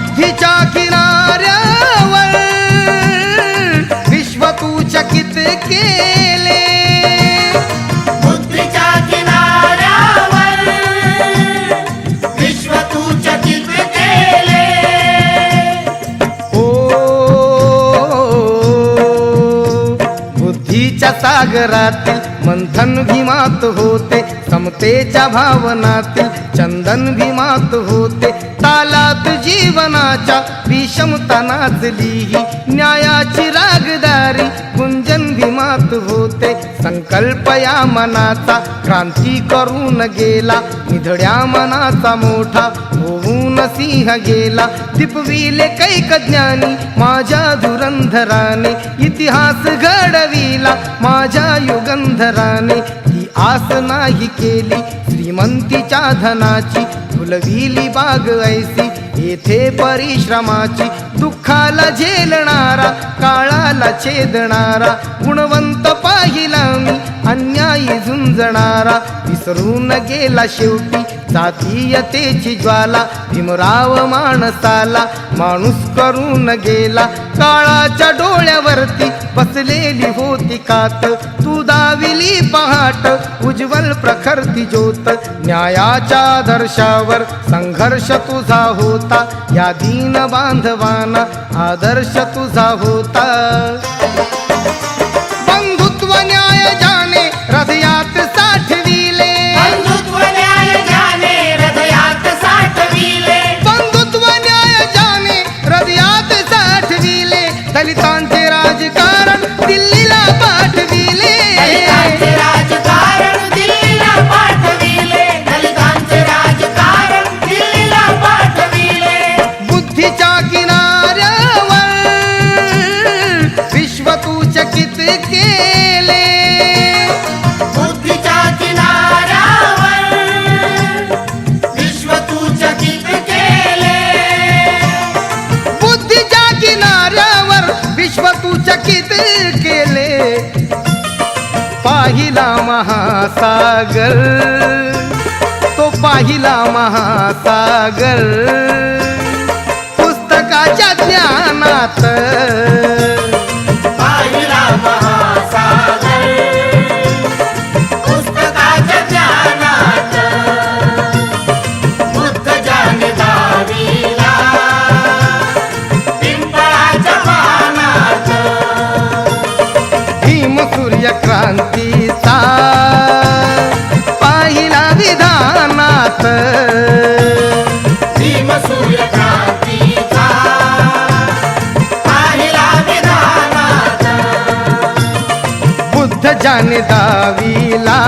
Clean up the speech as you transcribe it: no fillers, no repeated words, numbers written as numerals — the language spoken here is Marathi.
बुद्धीच्या किनाऱ्यावर विश्व तू चकित केले, बुद्धीच्या किनाऱ्यावर विश्व तू चकित केले. ओ बुद्धीच्या सागरातील मंथन भीमात होते, समतेच्या भावनातील चंदन भीमात होते, तालात जीवनाच्या विषमता नाचली, न्यायाची रागदारी गुंजन भीमात होते. संकल्प या मनाचा क्रांती करून गेला, निधड्या मनाचा मोठा होऊन सिंह गेला. दिपविले कैक ज्ञानी माझ्या धुरंधराने, इतिहास घडविला माझ्या युगंधराने. ती आस नाही केली श्रीमंतीच्या धनाची, फुलविली बाग ऐसी येथे परिश्रमाची. दुःखाला झेलणारा काळाला छेदणारा, गुणवंत पाहिला मी अन्यायी झुंजणारा. विसरून गेला शेवटी जातीयतेची ज्वाला, भीमराव माणसाला माणूस करून गेला. काळाच्या डोळ्यावरती बसलेली होती कात, तू दाविली पहाट उज्ज्वल प्रखरती ज्योत. न्यायाच्या आदर्शावर संघर्ष तुझा होता, या दीन बांधवांना आदर्श तुझा होता. बंधुत्व न्याय जाने हृदयात साठविले, बंधुत्व न्याय जाने हृदयात साठविले, बंधुत्व न्याय जाने हृदयात साठविले. दलितांचे राजकारण दिल्लीला पाठविले, दलितांचे राजकारण दिल्लीला पाठविले, दलितांचे राजकारण दिल्लीला पाठविले. बुद्धीच्या किनाऱ्यावर विश्व तू चकित केले, बुद्धीच्या किनाऱ्यावर विश्व तू चकित केले, बुद्धीच्या किनाऱ्यावर विश्व तू चकित केले. पाहिला महासागर, तो पाहिला महासागर, पुस्तकाच्या ज्ञानात पाहिला महासागर, पुस्तकाच्या ज्ञानात. बुद्ध ज्याने दाविला पिंपळाच्या पानात, भीम सूर्यक्रांतीचा पाहिला विधानात. भीम सूर्यक्रांतीचा पाहिला विधानात. बुद्ध ज्याने दाविला